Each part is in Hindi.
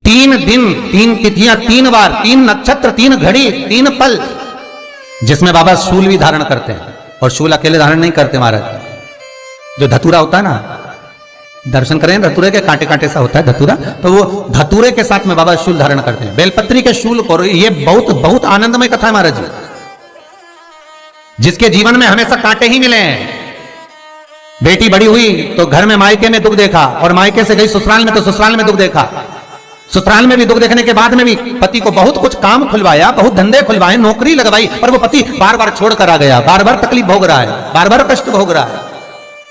3 दिन 3 तिथियां 3 बार 3 नक्षत्र 3 घड़ी 3 पल, जिसमें बाबा शूल भी धारण करते हैं। और शूल अकेले धारण नहीं करते महाराज, जो धतूरा होता है ना, दर्शन करें धतूरे के कांटे कांटे सा होता है धतूरा, तो वो धतूरे के साथ में बाबा शूल धारण करते हैं, बेलपत्री के शूल को। ये बहुत बहुत आनंदमय कथा है महाराज जी, जिसके जीवन में हमेशा कांटे ही मिले हैं। बेटी बड़ी हुई तो घर में मायके में दुख देखा, और मायके से गई ससुराल में तो ससुराल में दुख देखा। ससुराल में भी दुख देखने के बाद में भी पति को बहुत कुछ काम खुलवाया, बहुत धंधे खुलवाए, नौकरी लगवाई, पर वो पति बार बार छोड़ कर आ गया, बार बार तकलीफ भोग रहा है, बार बार कष्ट भोग रहा है।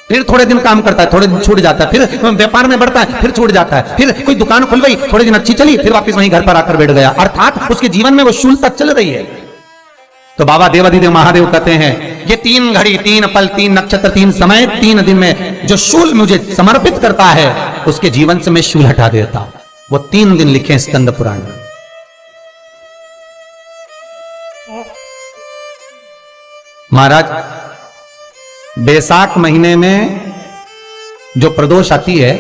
फिर थोड़े दिन काम करता है, थोड़े दिन छूट जाता है, फिर व्यापार में बढ़ता है, फिर छूट जाता है, फिर कोई दुकान खुल गई, थोड़े दिन अच्छी चली, फिर वापस वहीं घर पर आकर बैठ गया। अर्थात उसके जीवन में वो शूलता चल रही है। तो बाबा देवाधिदेव महादेव कहते हैं, ये 3 घड़ी 3 पल 3 नक्षत्र 3 समय 3 दिन में जो शूल मुझे समर्पित करता है, उसके जीवन से मैं शूल हटा देता। वो 3 दिन लिखे स्कंद पुराण में। महाराज बैसाख महीने में जो प्रदोष आती है,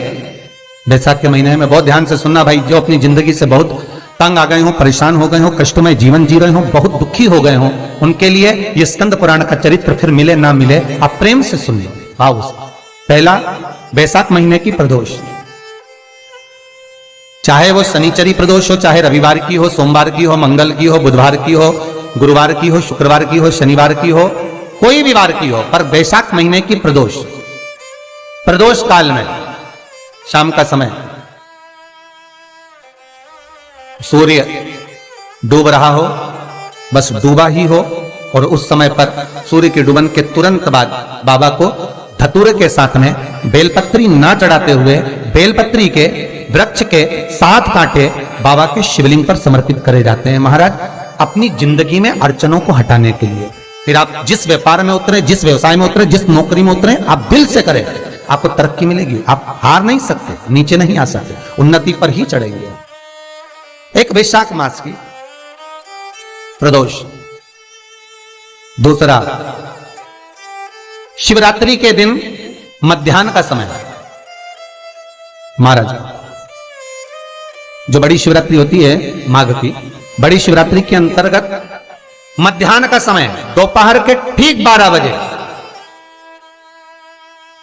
बैसाख के महीने में बहुत ध्यान से सुनना भाई, जो अपनी जिंदगी से बहुत तंग आ गए हो, परेशान हो गए हो, कष्टमय जीवन जी रहे हो, बहुत दुखी हो गए हो, उनके लिए ये स्कंद पुराण का चरित्र फिर मिले ना मिले, आप प्रेम से सुन लो। भाव पहला, बैसाख महीने की प्रदोष, चाहे वो शनिचरी प्रदोष हो, चाहे रविवार की हो, सोमवार की हो, मंगल की हो, बुधवार की हो, गुरुवार की हो, शुक्रवार की हो, शनिवार की हो, कोई भी वार की हो, पर बैसाख महीने की प्रदोष, प्रदोष काल में शाम का समय सूर्य डूब रहा हो, बस डूबा ही हो, और उस समय पर सूर्य के डूबन के तुरंत बाद बाबा को धतूरे के साथ में बेलपत्री ना चढ़ाते हुए बेलपत्री के वृक्ष के 7 कांटे बाबा के शिवलिंग पर समर्पित करे जाते हैं महाराज, अपनी जिंदगी में अड़चनों को हटाने के लिए। फिर आप जिस व्यापार में उतरे, जिस व्यवसाय में उतरे, जिस नौकरी में उतरे, आप दिल से करें, आपको तरक्की मिलेगी। आप हार नहीं सकते, नीचे नहीं आ सकते, उन्नति पर ही चढ़ेंगे। एक वैशाख मास की प्रदोष, दूसरा शिवरात्रि के दिन मध्याह्न का समय। महाराज जो बड़ी शिवरात्रि होती है माघ की, बड़ी शिवरात्रि के अंतर्गत मध्याह्न का समय, दोपहर के ठीक 12 बजे,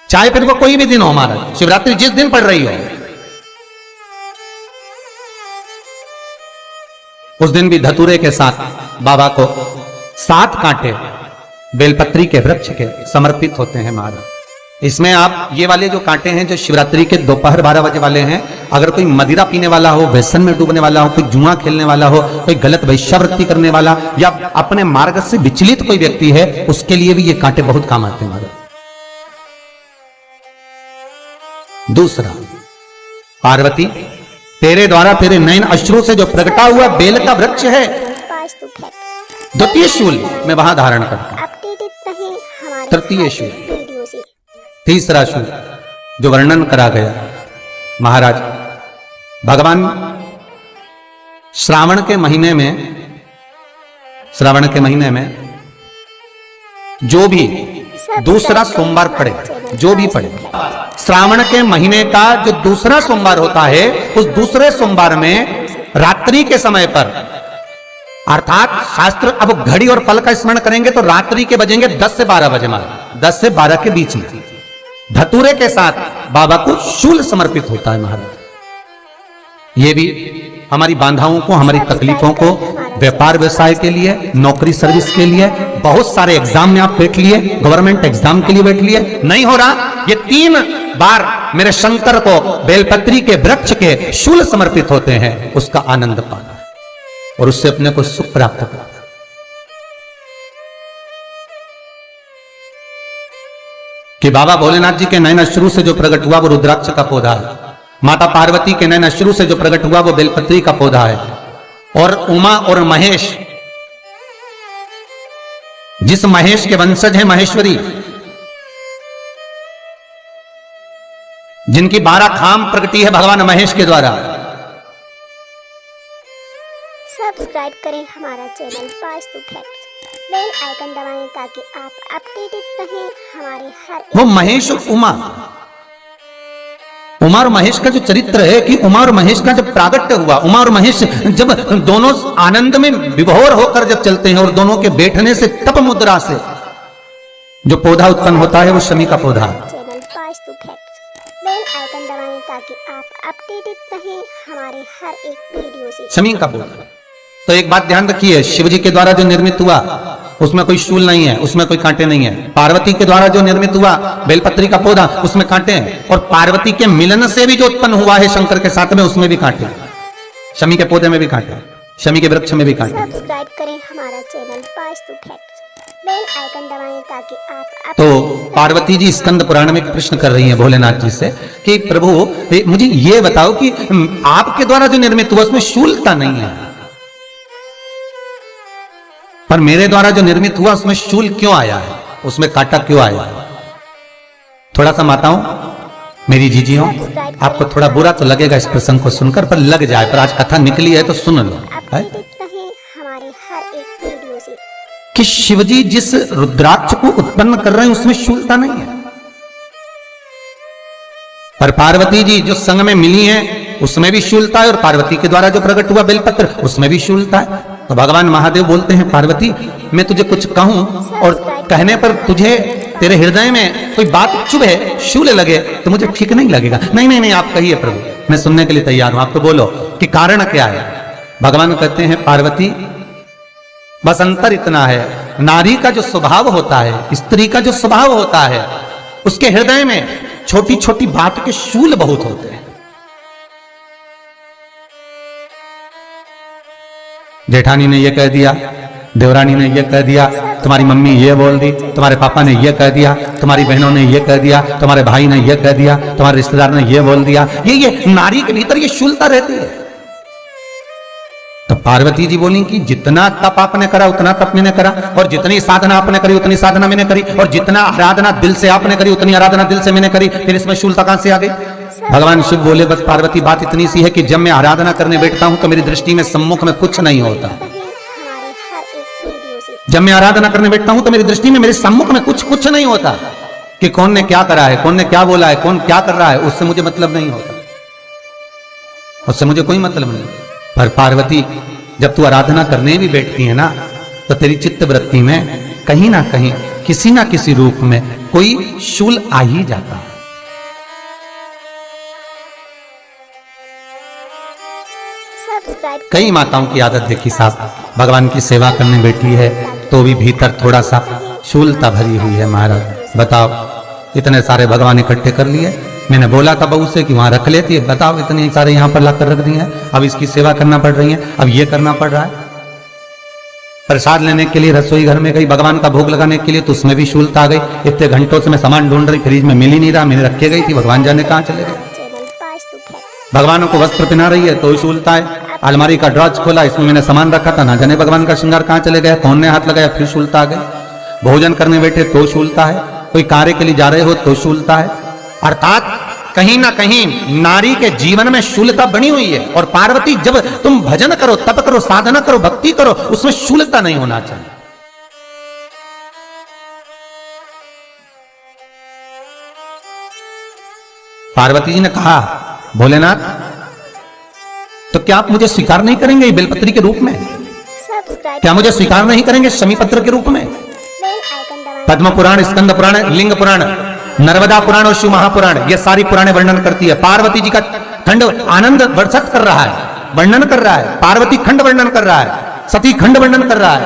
चाहे फिर वो कोई भी दिन हो महाराज, शिवरात्रि जिस दिन पड़ रही हो, उस दिन भी धतूरे के साथ बाबा को 7 कांटे बेलपत्री के वृक्ष के समर्पित होते हैं महाराज। इसमें आप ये वाले जो कांटे हैं, जो शिवरात्रि के दोपहर 12 बजे वाले हैं, अगर कोई मदिरा पीने वाला हो, व्यसन में डूबने वाला हो, कोई जुआ खेलने वाला हो, कोई गलत वैश्यावृत्ति करने वाला, या अपने मार्ग से विचलित कोई व्यक्ति है, उसके लिए भी ये कांटे बहुत काम आते हैं महाराज। दूसरा, पार्वती तेरे द्वारा तेरे नयन अश्रु से जो प्रगटा हुआ बेल का वृक्ष है, द्वितीय शूल मैं वहां धारण करता हूं। तृतीय शूल, तीसरा शूल जो वर्णन करा गया महाराज, भगवान श्रावण के महीने में जो भी दूसरा सोमवार पड़े, जो भी पड़े, श्रावण के महीने का जो दूसरा सोमवार होता है, उस दूसरे सोमवार में रात्रि के समय पर, अर्थात शास्त्र अब घड़ी और पल का स्मरण करेंगे तो रात्रि के बजेंगे 10 से 12 बजे महाराज, 10 से 12 के बीच में धतूरे के साथ बाबा को शूल समर्पित होता है महाराज। ये भी हमारी बाधाओं को, हमारी तकलीफों को, व्यापार व्यवसाय के लिए, नौकरी सर्विस के लिए, बहुत सारे एग्जाम में आप बैठ लिए, गवर्नमेंट एग्जाम के लिए बैठ लिए, नहीं हो रहा, ये 3 बार मेरे शंकर को बेलपत्री के वृक्ष के शूल समर्पित होते हैं, उसका आनंद पाना और उससे अपने को सुख प्राप्त करना। कि बाबा भोलेनाथ जी के नयन अश्रु से जो प्रकट हुआ वो रुद्राक्ष का पौधा है, माता पार्वती के नयन अश्रु से जो प्रकट हुआ वो बेलपत्री का पौधा है, और उमा और महेश, जिस महेश के वंशज है महेश्वरी, जिनकी 12 खाम प्रगटी है भगवान महेश के द्वारा। सब्सक्राइब करें हमारा channel Vastu fact, bell icon दबाएं ताकि आप अपडेटेड रहें हमारे हर। वो महेश उमा और महेश का जो चरित्र है कि उमा और महेश का जब प्रागट्य हुआ, उमा और महेश जब दोनों आनंद में विभोर होकर जब चलते हैं और दोनों के बैठने से तप मुद्रा से जो पौधा उत्पन्न होता है वो शमी का पौधा। Channel Vastu facts bell icon दबाएं ताकि आप अपडेटेड रहें हमारे हर एक वीडियो से। शमी का पौधा। तो एक बात ध्यान रखिए, शिव जी के द्वारा जो निर्मित हुआ उसमें कोई शूल नहीं है, उसमें कोई कांटे नहीं है। पार्वती के द्वारा जो निर्मित हुआ बेलपत्री का पौधा, उसमें कांटे हैं। और पार्वती के मिलन से भी जो उत्पन्न हुआ है शंकर के साथ में, उसमें भी कांटे। शमी के पौधे में भी कांटे, शमी के वृक्ष में भी कांटे। सब्सक्राइब करें हमारा channel Vastu facts, bell icon दबाएं ताकि आप तो पार्वती जी स्कंद पुराण में प्रश्न कर रही हैं भोलेनाथ जी से कि प्रभु मुझे ये बताओ कि आपके द्वारा जो निर्मित हुआ उसमें शूलता नहीं है, पर मेरे द्वारा जो निर्मित हुआ उसमें शूल क्यों आया है, उसमें कांटा क्यों आया है? थोड़ा सा माताओं, मेरी जीजियों, आपको थोड़ा बुरा तो लगेगा इस प्रसंग को सुनकर, पर लग जाए, पर आज कथा निकली है तो सुन लो है? हमारे हर एक वीडियो से कि शिवजी जिस रुद्राक्ष को उत्पन्न कर रहे हैं उसमें शूलता नहीं है, पर पार्वती जी जो संग में मिली हैं उसमें भी शूलता है, और पार्वती के द्वारा जो प्रकट हुआ बेलपत्र उसमें भी शूलता है। तो भगवान महादेव बोलते हैं पार्वती मैं तुझे कुछ कहूं और कहने पर तुझे तेरे हृदय में कोई बात चुभे, शूल लगे तो मुझे ठीक नहीं लगेगा। नहीं नहीं नहीं, आप कहिए प्रभु, मैं सुनने के लिए तैयार हूं, आप तो बोलो कि कारण क्या है। भगवान कहते हैं पार्वती बस अंतर इतना है, नारी का जो स्वभाव होता है, स्त्री का जो स्वभाव होता है, उसके हृदय में छोटी छोटी बात के शूल बहुत होते हैं। जेठानी ने ये कह दिया, देवरानी ने ये कह दिया, तुम्हारी मम्मी ये बोल दी, तुम्हारे पापा ने ये कह दिया, तुम्हारी बहनों ने ये कह दिया, तुम्हारे भाई ने ये कह दिया, तुम्हारे रिश्तेदार ने ये बोल दिया। ये नारी के भीतर ये शूलता रहती है। तो पार्वती जी बोली कि जितना तप आपने करा उतना तप मैंने करा, और जितनी साधना आपने करी उतनी साधना मैंने करी, और जितना आराधना दिल से आपने करी उतनी आराधना दिल से मैंने करी, फिर इसमें शूलता कहां से आ गई? भगवान शिव बोले बस पार्वती बात इतनी सी है कि जब मैं आराधना करने बैठता हूं तो मेरी दृष्टि में सम्मुख में कुछ नहीं होता। जब मैं आराधना करने बैठता हूं तो मेरी दृष्टि में मेरे सम्मुख में कुछ नहीं होता कि कौन ने क्या करा है, कौन ने क्या बोला है, कौन क्या कर रहा है, उससे मुझे मतलब नहीं होता, उससे मुझे कोई मतलब नहीं। पर पार्वती जब तू आराधना करने भी बैठती है ना तो तेरी चित्त वृत्ति में कहीं ना कहीं किसी ना किसी रूप में कोई शूल आ ही जाता है। कई माताओं की आदत देखी साहब, भगवान की सेवा करने बैठी है तो भी भीतर थोड़ा सा शूलता भरी हुई है। महाराज बताओ, इतने सारे भगवान इकट्ठे कर लिए, मैंने बोला था बहू से कि वहां रख लेती है, बताओ इतने सारे यहाँ पर लाकर रख दिए हैं, अब इसकी सेवा करना पड़ रही है, अब ये करना पड़ रहा है। प्रसाद लेने के लिए रसोई घर में गई, भगवान का भोग लगाने के लिए, तो उसमें भी शूलता आ गई। इतने घंटों से मैं सामान ढूंढ रही, फ्रिज में मिल ही नहीं रहा, मैंने रखे गई थी, भगवान जाने कहाँ चले गए। भगवानों को वस्त्र पहना रही है तो शूलता है। अलमारी का ड्रॉज खोला, इसमें मैंने सामान रखा था, ना जाने भगवान का श्रृंगार कहाँ चले गया, कौन ने हाथ लगाया, फिर शूलता आ गई। भोजन करने बैठे तो शूलता है, कोई कार्य के लिए जा रहे हो तो शूलता है। अर्थात कहीं ना कहीं नारी के जीवन में शूलता बनी हुई है। और पार्वती जब तुम भजन करो, तप करो, साधना करो, भक्ति करो, उसमें शूलता नहीं होना चाहिए। पार्वती जी ने कहा भोलेनाथ तो क्या आप मुझे स्वीकार नहीं करेंगे बेलपत्री के रूप में? क्या मुझे स्वीकार नहीं करेंगे शमी पत्र के रूप में? पद्म पुराण, स्कंद पुराण, लिंग पुराण, नर्मदा पुराण और शिव महापुराण, ये सारी पुराणे वर्णन करती है। पार्वती जी का खंड आनंद वर्षित कर रहा है, वर्णन कर रहा है। पार्वती खंड वर्णन कर रहा है, सती खंड वर्णन कर रहा है,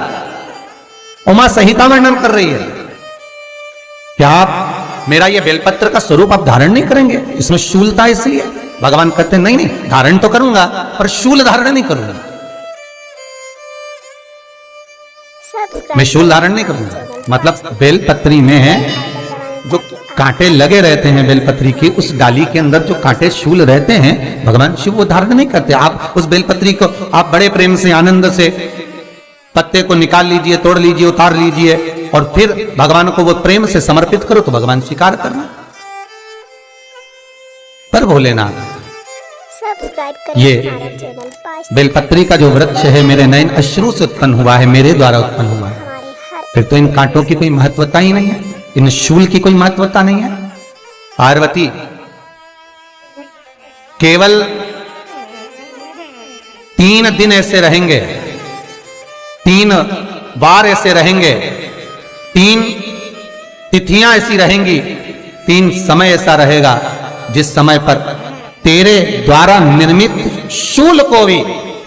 उमा संहिता वर्णन कर रही है। क्या आप मेरा ये बेलपत्र का स्वरूप आप धारण नहीं करेंगे? इसमें शूलता इसलिए भगवान कहते नहीं नहीं, धारण तो करूंगा पर शूल धारण नहीं करूंगा, मैं शूल धारण नहीं करूंगा। मतलब बेलपत्री में जो कांटे लगे रहते हैं बेलपत्री की, उस डाली के अंदर जो कांटे शूल रहते हैं, भगवान शिव वो धारण नहीं करते। आप उस बेलपत्री को आप बड़े प्रेम से, आनंद से पत्ते को निकाल लीजिए, तोड़ लीजिए, उतार लीजिए, और फिर भगवान को वो प्रेम से समर्पित करो तो भगवान स्वीकार करना। पर भोलेनाथ ये बेलपत्री का जो वृक्ष है मेरे नयन अश्रु से उत्पन्न हुआ है, मेरे द्वारा उत्पन्न हुआ है, फिर तो इन कांटों की कोई महत्वता ही नहीं है, इन शूल की कोई महत्वता नहीं है। पार्वती केवल 3 दिन ऐसे रहेंगे, 3 बार ऐसे रहेंगे, 3 तिथियां ऐसी रहेंगी, 3 समय ऐसा रहेगा जिस समय पर तेरे द्वारा निर्मित शूल को भी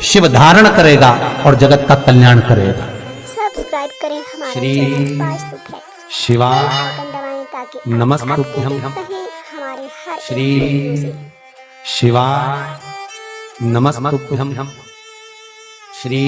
शिव धारण करेगा और जगत का कल्याण करेगा। सब्सक्राइब करें हमारे श्री चैनल वास्तु फैक्ट्स, शिवाय आइकन दबाएं ताकि आप नमस्तुभ्यं। अपडेट रहें हमारे हर एक श्री वीडियो से। शिवाय नमस्तुभ्यं। श्री